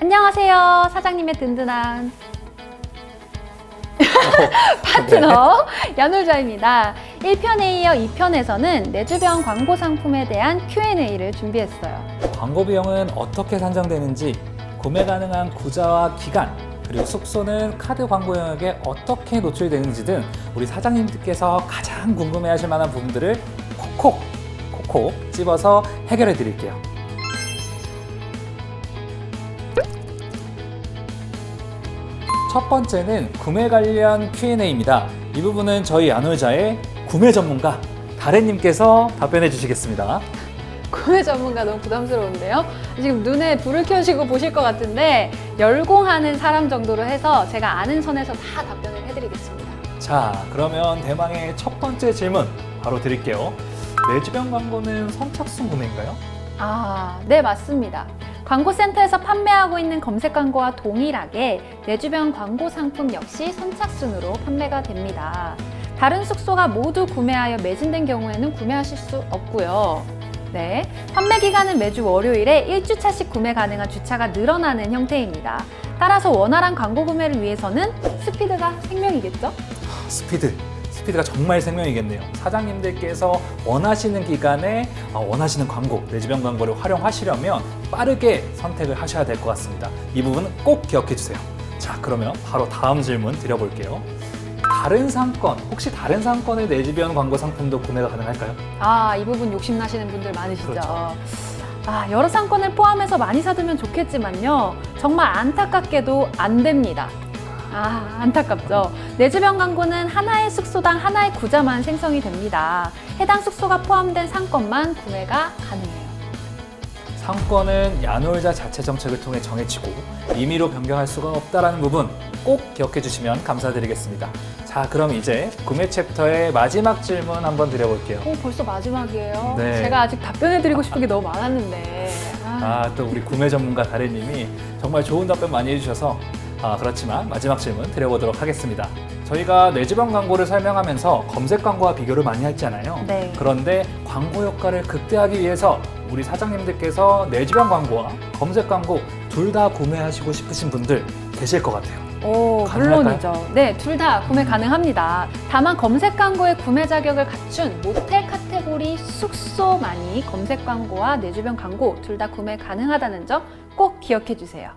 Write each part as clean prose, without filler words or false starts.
안녕하세요. 사장님의 든든한 파트너 야놀자입니다. 1편에 이어 2편에서는 내 주변 광고 상품에 대한 Q&A를 준비했어요. 광고 비용은 어떻게 산정되는지, 구매 가능한 구자와 기간, 그리고 숙소는 카드 광고 영역에 어떻게 노출되는지 등 우리 사장님들께서 가장 궁금해하실 만한 부분들을 콕콕 집어서 해결해 드릴게요. 첫 번째는 구매 관련 Q&A입니다. 이 부분은 저희 야놀자의 구매 전문가 다래님께서 답변해 주시겠습니다. 구매 전문가 너무 부담스러운데요? 지금 눈에 불을 켜시고 보실 것 같은데 열공하는 사람 정도로 해서 제가 아는 선에서 다 답변을 해드리겠습니다. 자, 그러면 대망의 첫 번째 질문 바로 드릴게요. 내 주변 광고는 선착순 구매인가요? 네, 맞습니다. 광고센터에서 판매하고 있는 검색 광고와 동일하게 내 주변 광고 상품 역시 선착순으로 판매가 됩니다. 다른 숙소가 모두 구매하여 매진된 경우에는 구매하실 수 없고요. 네, 판매 기간은 매주 월요일에 1주차씩 구매 가능한 주차가 늘어나는 형태입니다. 따라서 원활한 광고 구매를 위해서는 스피드가 생명이겠죠? 스피드가 정말 생명이겠네요. 사장님들께서 원하시는 기간에 원하시는 광고, 내 주변 광고를 활용하시려면 빠르게 선택을 하셔야 될 것 같습니다. 이 부분은 꼭 기억해 주세요. 자, 그러면 바로 다음 질문 드려볼게요. 혹시 다른 상권의 내 주변 광고 상품도 구매가 가능할까요? 이 부분 욕심나시는 분들 많으시죠? 그렇죠. 여러 상권을 포함해서 많이 사두면 좋겠지만요. 정말 안타깝게도 안 됩니다. 안타깝죠. 내 주변 광고는 하나의 숙소당 하나의 구자만 생성이 됩니다. 해당 숙소가 포함된 상권만 구매가 가능해요. 상권은 야놀자 자체 정책을 통해 정해지고 임의로 변경할 수가 없다는 부분 꼭 기억해 주시면 감사드리겠습니다. 자, 그럼 이제 구매 챕터의 마지막 질문 한번 드려볼게요. 벌써 마지막이에요? 네. 제가 아직 답변해드리고 싶은 게 너무 많았는데. 또 우리 구매 전문가 다래님이 정말 좋은 답변 많이 해주셔서 그렇지만 마지막 질문 드려보도록 하겠습니다. 저희가 내 주변 광고를 설명하면서 검색 광고와 비교를 많이 했잖아요. 네. 그런데 광고 효과를 극대화하기 위해서 우리 사장님들께서 내 주변 광고와 검색 광고 둘 다 구매하시고 싶으신 분들 계실 것 같아요. 물론이죠. 네, 둘 다 구매 가능합니다. 다만 검색 광고의 구매 자격을 갖춘 모텔 카테고리 숙소만이 검색 광고와 내 주변 광고 둘 다 구매 가능하다는 점 꼭 기억해 주세요.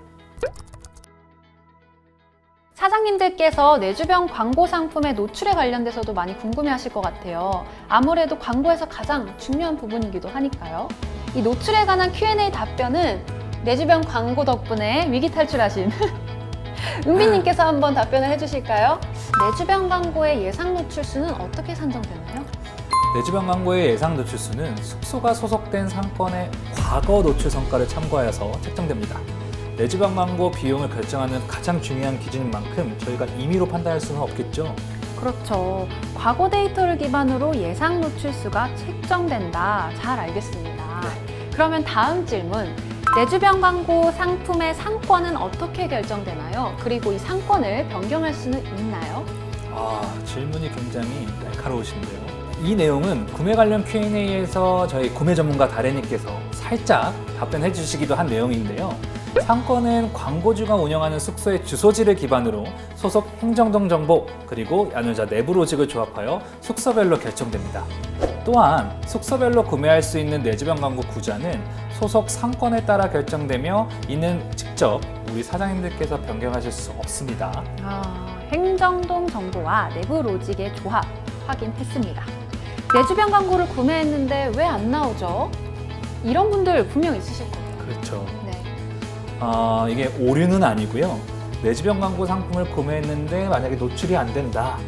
사장님들께서 내 주변 광고 상품의 노출에 관련돼서도 많이 궁금해하실 것 같아요. 아무래도 광고에서 가장 중요한 부분이기도 하니까요. 이 노출에 관한 Q&A 답변은 내 주변 광고 덕분에 위기 탈출하신 은비님께서 한번 답변을 해주실까요? 내 주변 광고의 예상 노출수는 어떻게 산정되나요? 내 주변 광고의 예상 노출수는 숙소가 소속된 상권의 과거 노출 성과를 참고하여서 책정됩니다. 내 주변 광고 비용을 결정하는 가장 중요한 기준인 만큼 저희가 임의로 판단할 수는 없겠죠. 그렇죠. 과거 데이터를 기반으로 예상 노출수가 책정된다. 잘 알겠습니다. 네. 그러면 다음 질문. 내 주변 광고 상품의 상권은 어떻게 결정되나요? 그리고 이 상권을 변경할 수는 있나요? 질문이 굉장히 날카로우신데요. 이 내용은 구매 관련 Q&A에서 저희 구매 전문가 다래님께서 살짝 답변해 주시기도 한 내용인데요. 상권은 광고주가 운영하는 숙소의 주소지를 기반으로 소속 행정동 정보 그리고 야놀자 내부 로직을 조합하여 숙소별로 결정됩니다. 또한 숙소별로 구매할 수 있는 내 주변 광고 구자는 소속 상권에 따라 결정되며 이는 직접 우리 사장님들께서 변경하실 수 없습니다. 행정동 정보와 내부 로직의 조합 확인했습니다. 내 주변 광고를 구매했는데 왜 안 나오죠? 이런 분들 분명 있으실 거예요. 그렇죠. 네. 이게 오류는 아니고요. 내 주변 광고 상품을 구매했는데 만약에 노출이 안 된다.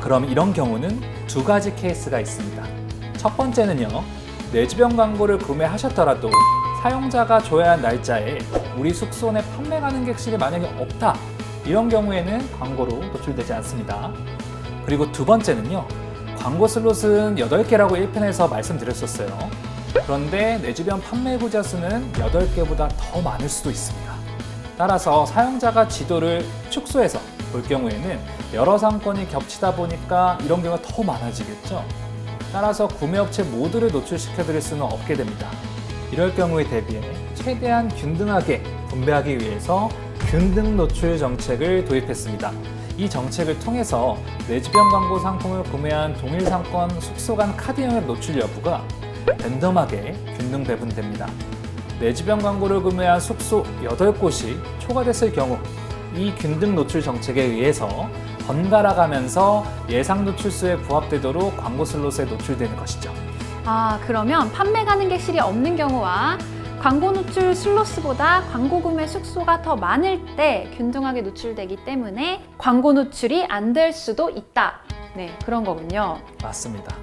그럼 이런 경우는 두 가지 케이스가 있습니다. 첫 번째는요. 내 주변 광고를 구매하셨더라도 사용자가 조회한 날짜에 우리 숙소 내 판매 가능 객실이 만약에 없다. 이런 경우에는 광고로 노출되지 않습니다. 그리고 두 번째는요. 광고 슬롯은 8개라고 1편에서 말씀드렸었어요. 그런데 내 주변 판매 구자 수는 8개보다 더 많을 수도 있습니다. 따라서 사용자가 지도를 축소해서 볼 경우에는 여러 상권이 겹치다 보니까 이런 경우가 더 많아지겠죠. 따라서 구매업체 모두를 노출시켜 드릴 수는 없게 됩니다. 이럴 경우에 대비해 최대한 균등하게 분배하기 위해서 균등 노출 정책을 도입했습니다. 이 정책을 통해서 내주변 광고 상품을 구매한 동일 상권 숙소 간 카드 영역 노출 여부가 랜덤하게 균등 배분됩니다. 내주변 광고를 구매한 숙소 8곳이 초과됐을 경우 이 균등 노출 정책에 의해서 번갈아 가면서 예상 노출수에 부합되도록 광고 슬롯에 노출되는 것이죠. 그러면 판매 가능 객실이 없는 경우와 광고 노출 슬로스보다 광고 구매 숙소가 더 많을 때 균등하게 노출되기 때문에 광고 노출이 안 될 수도 있다. 네, 그런 거군요. 맞습니다.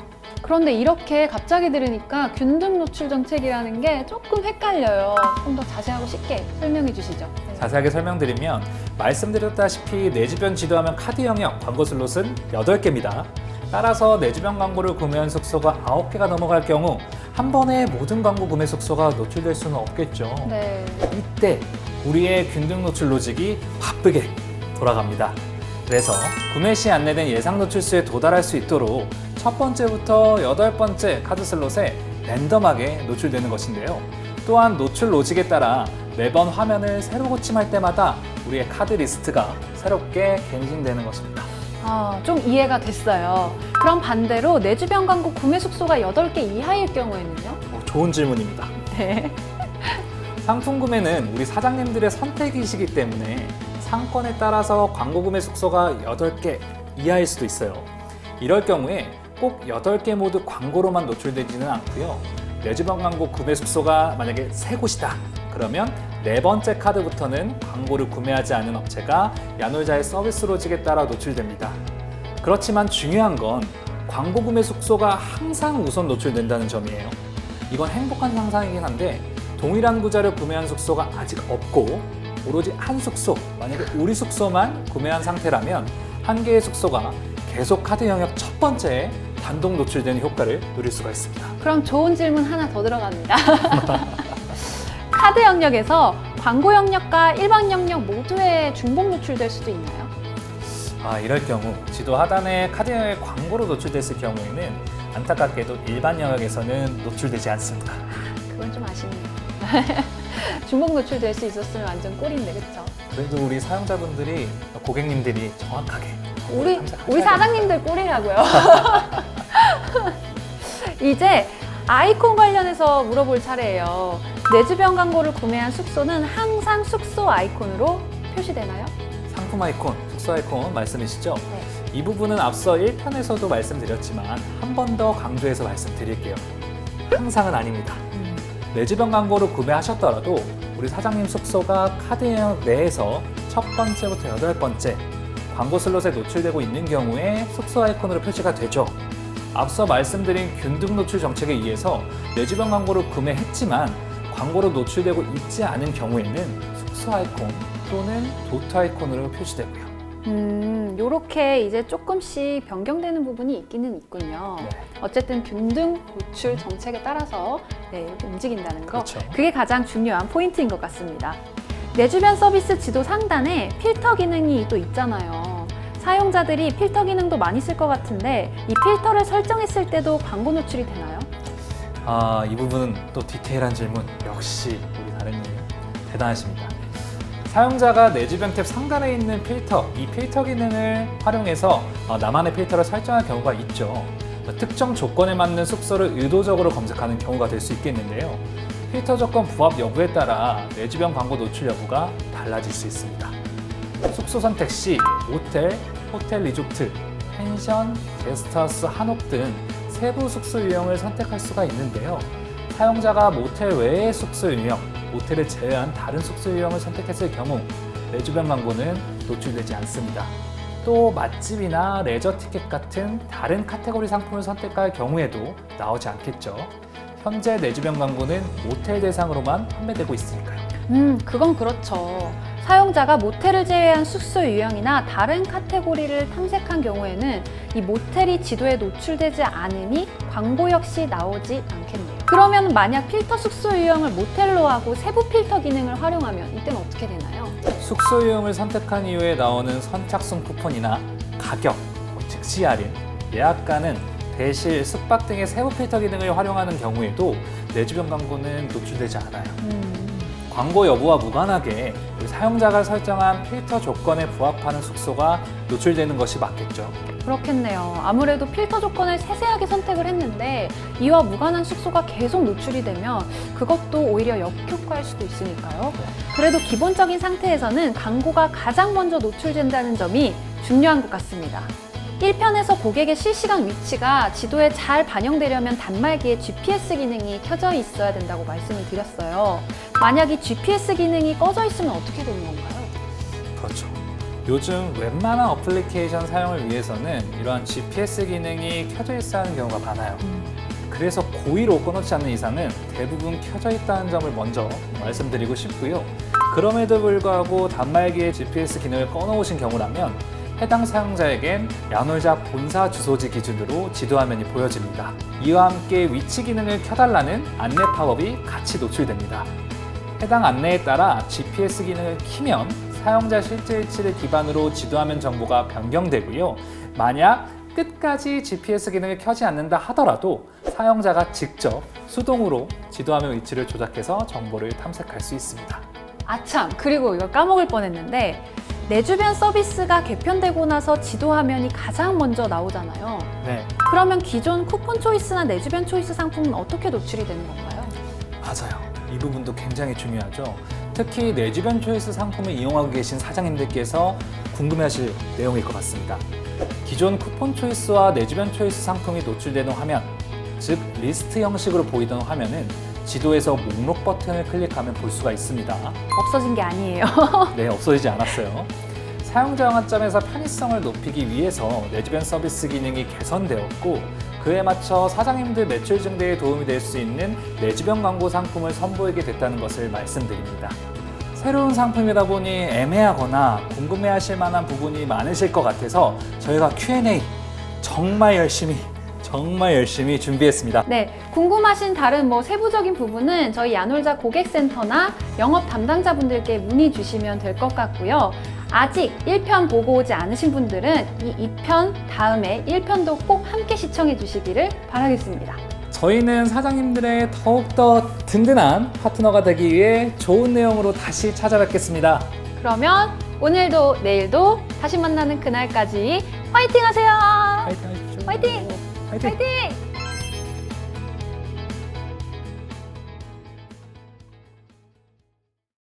그런데 이렇게 갑자기 들으니까 균등 노출 정책이라는 게 조금 헷갈려요. 좀 더 자세하고 쉽게 설명해 주시죠. 네. 자세하게 설명드리면 말씀드렸다시피 내주변 지도하면 카드 영역 광고 슬롯은 8개입니다. 따라서 내주변 광고를 구매한 숙소가 9개가 넘어갈 경우 한 번에 모든 광고 구매 숙소가 노출될 수는 없겠죠. 네. 이때 우리의 균등 노출 로직이 바쁘게 돌아갑니다. 그래서 구매 시 안내된 예상 노출수에 도달할 수 있도록 첫 번째부터 8번째 카드 슬롯에 랜덤하게 노출되는 것인데요. 또한 노출 로직에 따라 매번 화면을 새로 고침할 때마다 우리의 카드 리스트가 새롭게 갱신되는 것입니다. 좀 이해가 됐어요. 그럼 반대로 내주변 광고 구매 숙소가 8개 이하일 경우에는요? 좋은 질문입니다. 네. 상품 구매는 우리 사장님들의 선택이시기 때문에 상권에 따라서 광고 구매 숙소가 8개 이하일 수도 있어요. 이럴 경우에 꼭 8개 모두 광고로만 노출되지는 않고요. 내주변 광고 구매 숙소가 만약에 3곳이다. 그러면 4번째 카드부터는 광고를 구매하지 않은 업체가 야놀자의 서비스 로직에 따라 노출됩니다. 그렇지만 중요한 건 광고 구매 숙소가 항상 우선 노출된다는 점이에요. 이건 행복한 상상이긴 한데 동일한 구자를 구매한 숙소가 아직 없고 오로지 한 숙소, 만약에 우리 숙소만 구매한 상태라면 한 개의 숙소가 계속 카드 영역 첫 번째에 단독 노출되는 효과를 누릴 수가 있습니다. 그럼 좋은 질문 하나 더 들어갑니다. 카드 영역에서 광고 영역과 일반 영역 모두에 중복 노출될 수도 있나요? 이럴 경우 지도 하단에 카드 영역에 광고로 노출됐을 경우에는 안타깝게도 일반 영역에서는 노출되지 않습니다. 그건 좀 아쉽네요. 중복 노출될 수 있었으면 완전 꿀인데, 그쵸? 그래도 우리 사용자분들이, 고객님들이 정확하게 우리 사장님들 꿀이라고요. 이제 아이콘 관련해서 물어볼 차례예요. 내주변 광고를 구매한 숙소는 항상 숙소 아이콘으로 표시되나요? 상품 아이콘, 숙소 아이콘 말씀이시죠? 네. 이 부분은 앞서 1편에서도 말씀드렸지만 한 번 더 강조해서 말씀드릴게요. 항상은 아닙니다. 내주변 광고를 구매하셨더라도 우리 사장님 숙소가 카드 영역 내에서 첫 번째부터 8번째 광고 슬롯에 노출되고 있는 경우에 숙소 아이콘으로 표시가 되죠. 앞서 말씀드린 균등 노출 정책에 의해서 내주변 광고를 구매했지만 광고로 노출되고 있지 않은 경우에는 숙소 아이콘 또는 도트 아이콘으로 표시되고요. 요렇게 이제 조금씩 변경되는 부분이 있기는 있군요. 네. 어쨌든 균등 노출 정책에 따라서 이렇게 움직인다는 거. 그렇죠. 그게 가장 중요한 포인트인 것 같습니다. 내주변 서비스 지도 상단에 필터 기능이 또 있잖아요. 사용자들이 필터 기능도 많이 쓸 것 같은데 이 필터를 설정했을 때도 광고 노출이 되나요? 이 부분은 또 디테일한 질문. 역시 우리 다른님 대단하십니다. 사용자가 내주변 탭 상단에 있는 필터, 이 필터 기능을 활용해서 나만의 필터를 설정할 경우가 있죠. 특정 조건에 맞는 숙소를 의도적으로 검색하는 경우가 될 수 있겠는데요. 필터 조건 부합 여부에 따라 내주변 광고 노출 여부가 달라질 수 있습니다. 숙소 선택 시 모텔, 호텔 리조트, 펜션, 게스트하우스, 한옥 등 세부 숙소 유형을 선택할 수가 있는데요. 사용자가 모텔 외의 숙소 유형, 모텔을 제외한 다른 숙소 유형을 선택했을 경우 내주변 광고는 노출되지 않습니다. 또 맛집이나 레저 티켓 같은 다른 카테고리 상품을 선택할 경우에도 나오지 않겠죠. 현재 내주변 광고는 모텔 대상으로만 판매되고 있으니까요. 그건 그렇죠. 사용자가 모텔을 제외한 숙소 유형이나 다른 카테고리를 탐색한 경우에는 이 모텔이 지도에 노출되지 않으니 광고 역시 나오지 않겠네요. 그러면 만약 필터 숙소 유형을 모텔로 하고 세부 필터 기능을 활용하면 이때는 어떻게 되나요? 숙소 유형을 선택한 이후에 나오는 선착순 쿠폰이나 가격, 즉시 할인, 예약가는 대실, 숙박 등의 세부 필터 기능을 활용하는 경우에도 내 주변 광고는 노출되지 않아요. 광고 여부와 무관하게 사용자가 설정한 필터 조건에 부합하는 숙소가 노출되는 것이 맞겠죠. 그렇겠네요. 아무래도 필터 조건을 세세하게 선택을 했는데 이와 무관한 숙소가 계속 노출이 되면 그것도 오히려 역효과일 수도 있으니까요. 그래도 기본적인 상태에서는 광고가 가장 먼저 노출된다는 점이 중요한 것 같습니다. 1편에서 고객의 실시간 위치가 지도에 잘 반영되려면 단말기에 GPS 기능이 켜져 있어야 된다고 말씀을 드렸어요. 만약 이 GPS 기능이 꺼져 있으면 어떻게 되는 건가요? 그렇죠. 요즘 웬만한 어플리케이션 사용을 위해서는 이러한 GPS 기능이 켜져 있어야 하는 경우가 많아요. 그래서 고의로 꺼놓지 않는 이상은 대부분 켜져 있다는 점을 먼저 말씀드리고 싶고요. 그럼에도 불구하고 단말기에 GPS 기능을 꺼놓으신 경우라면 해당 사용자에겐 야놀자 본사 주소지 기준으로 지도화면이 보여집니다. 이와 함께 위치 기능을 켜달라는 안내 팝업이 같이 노출됩니다. 해당 안내에 따라 GPS 기능을 키면 사용자 실제 위치를 기반으로 지도화면 정보가 변경되고요. 만약 끝까지 GPS 기능을 켜지 않는다 하더라도 사용자가 직접 수동으로 지도화면 위치를 조작해서 정보를 탐색할 수 있습니다. 아참, 그리고 이걸 까먹을 뻔했는데 내 주변 서비스가 개편되고 나서 지도화면이 가장 먼저 나오잖아요. 네, 그러면 기존 쿠폰 초이스나 내 주변 초이스 상품은 어떻게 노출이 되는 건가요? 맞아요. 이 부분도 굉장히 중요하죠. 특히 내 주변 초이스 상품을 이용하고 계신 사장님들께서 궁금해하실 내용일 것 같습니다. 기존 쿠폰 초이스와 내 주변 초이스 상품이 노출되는 화면, 즉 리스트 형식으로 보이던 화면은 지도에서 목록 버튼을 클릭하면 볼 수가 있습니다. 없어진 게 아니에요. 네, 없어지지 않았어요. 사용자 관점에서 편의성을 높이기 위해서 내 주변 서비스 기능이 개선되었고 그에 맞춰 사장님들 매출 증대에 도움이 될 수 있는 내 주변 광고 상품을 선보이게 됐다는 것을 말씀드립니다. 새로운 상품이다 보니 애매하거나 궁금해하실 만한 부분이 많으실 것 같아서 저희가 Q&A 정말 열심히 준비했습니다. 네, 궁금하신 다른 세부적인 부분은 저희 야놀자 고객센터나 영업 담당자분들께 문의 주시면 될 것 같고요. 아직 1편 보고 오지 않으신 분들은 이 2편 다음에 1편도 꼭 함께 시청해 주시기를 바라겠습니다. 저희는 사장님들의 더욱더 든든한 파트너가 되기 위해 좋은 내용으로 다시 찾아뵙겠습니다. 그러면 오늘도 내일도 다시 만나는 그날까지 화이팅 하세요! 화이팅 하십시오. 화이팅! 화이팅! 화이팅!